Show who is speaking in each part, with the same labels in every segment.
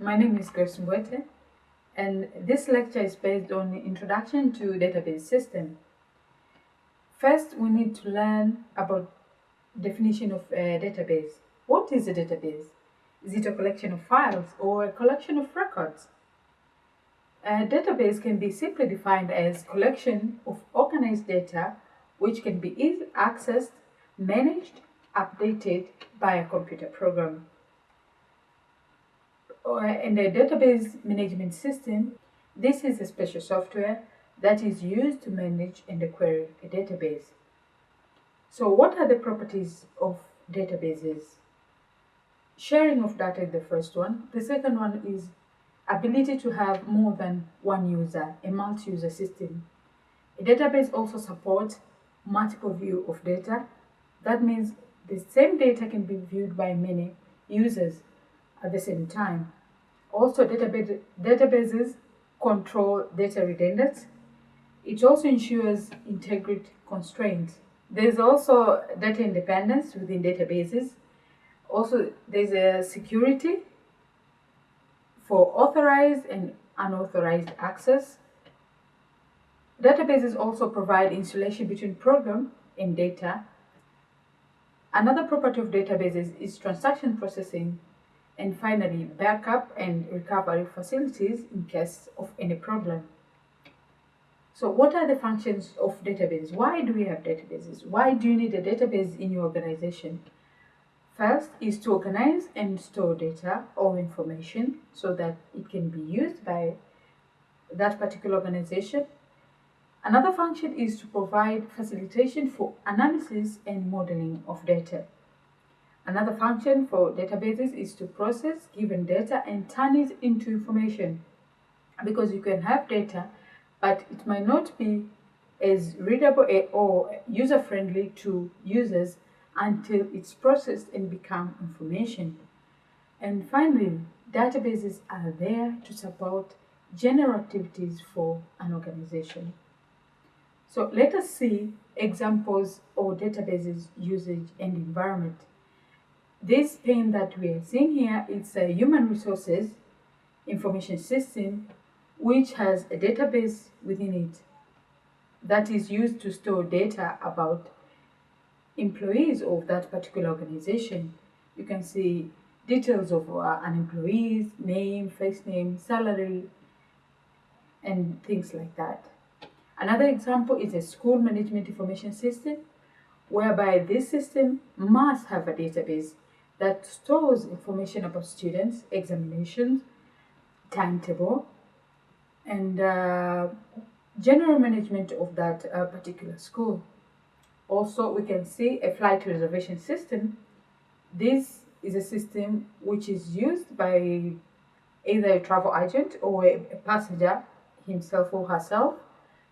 Speaker 1: my name is Grace Mbwete, and this lecture is based on Introduction to Database System. First, we need to learn about definition of a database. What is a database? Is it a collection of files or a collection of records? A database can be simply defined as a collection of organized data which can be easily accessed, managed, updated by a computer program. In a database management system, this is a special software that is used to manage and query a database. So what are the properties of databases? Sharing of data is the first one. The second one is ability to have more than one user, a multi-user system. A database also supports multiple view of data. That means the same data can be viewed by many users at the same time. Also, databases control data redundancy. It also ensures integrity constraints. There's also data independence within databases. Also, there's a security for authorized and unauthorized access. Databases also provide insulation between program and data. Another property of databases is transaction processing, and finally, backup and recovery facilities in case of any problem. So what are the functions of databases? Why do we have databases? Why do you need a database in your organization? First is to organize and store data or information so that it can be used by that particular organization. Another function is to provide facilitation for analysis and modeling of data. Another function for databases is to process given data and turn it into information, because you can have data, but it might not be as readable or user-friendly to users until it's processed and become information. And finally, databases are there to support general activities for an organization. So let us see examples of databases usage and environment. This pane that we are seeing here is a human resources information system which has a database within it that is used to store data about employees of that particular organization. You can see details of an employee's name, first name, salary, and things like that. Another example is a school management information system, whereby this system must have a database that stores information about students, examinations, timetable, and general management of that particular school. Also, we can see a flight reservation system. This is a system which is used by either a travel agent or a passenger himself or herself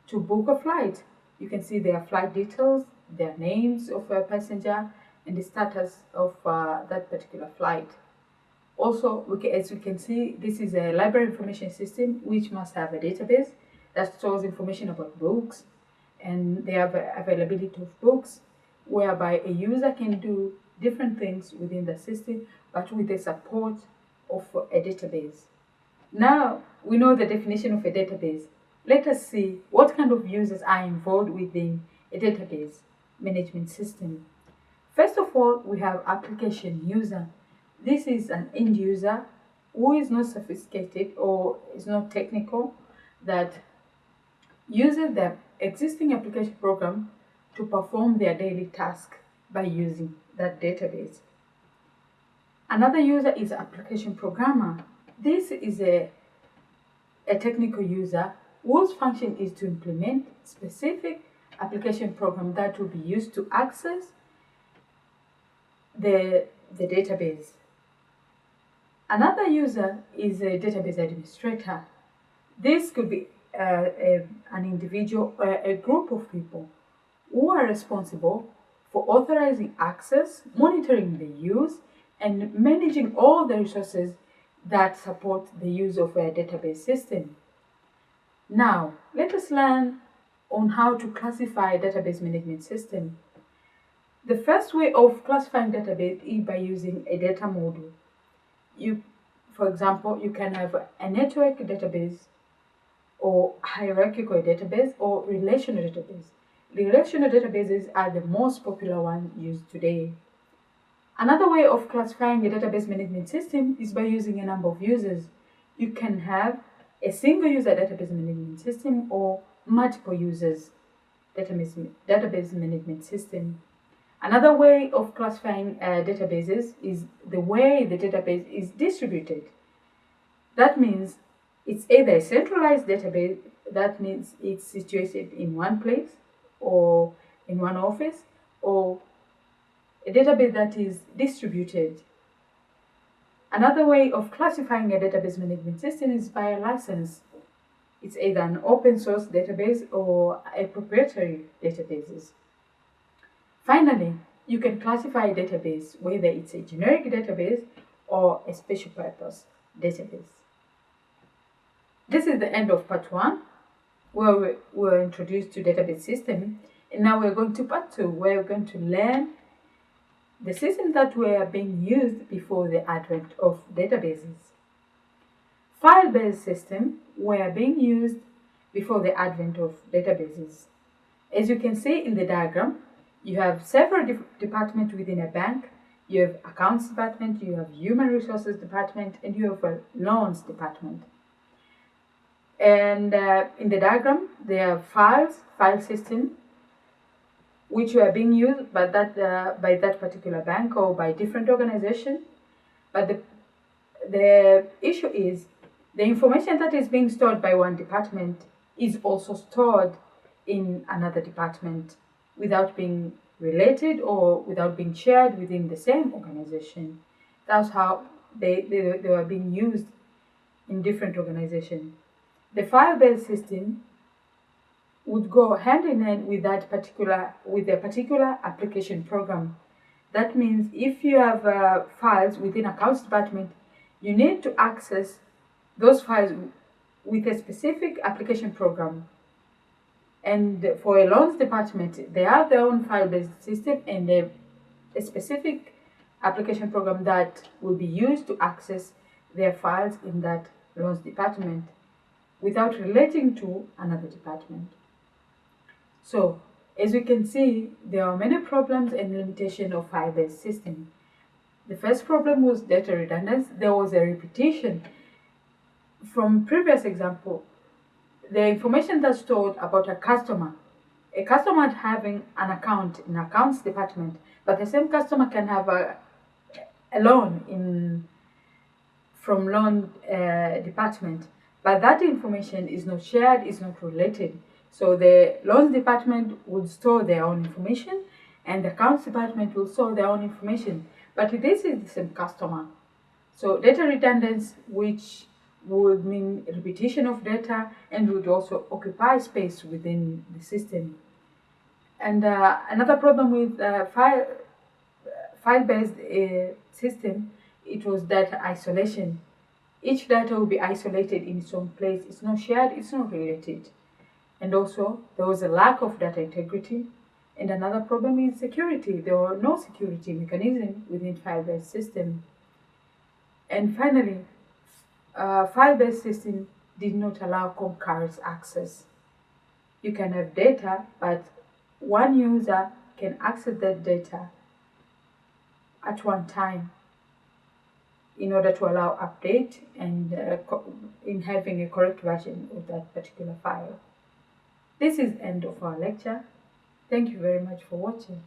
Speaker 1: to book a flight. You can see their flight details, their names of a passenger, and the status of that particular flight. Also, as we can see, this is a library information system which must have a database that stores information about books, and they have availability of books, whereby a user can do different things within the system, but with the support of a database. Now we know the definition of a database. Let us see what kind of users are involved within a database management system. First of all, we have application user. This is an end user who is not sophisticated or is not technical, that uses the existing application program to perform their daily task by using that database. Another user is application programmer. This is a technical user whose function is to implement specific application program that will be used to access the database. Another user is a database administrator. This could be an individual or a group of people who are responsible for authorizing access, monitoring the use, and managing all the resources that support the use of a database system. Now, let us learn on how to classify a database management system. The first way of classifying database is by using a data model. For example, you can have a network database or hierarchical database or relational database. Relational databases are the most popular one used today. Another way of classifying a database management system is by using a number of users. You can have a single user database management system or multiple users database management system. Another way of classifying databases is the way the database is distributed. That means it's either a centralized database, that means it's situated in one place or in one office, or a database that is distributed. Another way of classifying a database management system is by a license. It's either an open source database or a proprietary database. Finally, you can classify a database whether it's a generic database or a special purpose database. This is the end of part 1, where we were introduced to database system, and now we're going to part 2, where we're going to learn the systems that were being used before the advent of databases. File-based systems were being used before the advent of databases. As you can see in the diagram, you have several departments within a bank. You have accounts department, you have human resources department, and you have a loans department. And in the diagram, there are file system, which were being used by that particular bank or by different organization. But the issue is the information that is being stored by one department is also stored in another department without being related or without being shared within the same organization. That's how they were being used in different organizations. The file-based system would go hand in hand with a particular application program. That means if you have files within accounts department, you need to access those files with a specific application program. And for a loans department, they have their own file-based system and a specific application program that will be used to access their files in that loans department without relating to another department. So, as we can see, there are many problems and limitations of file-based system. The first problem was data redundancy. There was a repetition. From previous example, the information that's stored about a customer having an account in accounts department, but the same customer can have a loan from loan department, but that information is not shared, is not related. So the loans department would store their own information and the accounts department will store their own information, but this is the same customer. So data redundancy, which would mean repetition of data and would also occupy space within the system. And another problem with file-based system, it was data isolation. Each data will be isolated in its own place. It's not shared, it's not related. And also, there was a lack of data integrity. And another problem is security. There were no security mechanism within file-based system. And finally, file-based system did not allow concurrent access. You can have data, but one user can access that data at one time in order to allow update and in having a correct version of that particular file. This is the end of our lecture. Thank you very much for watching.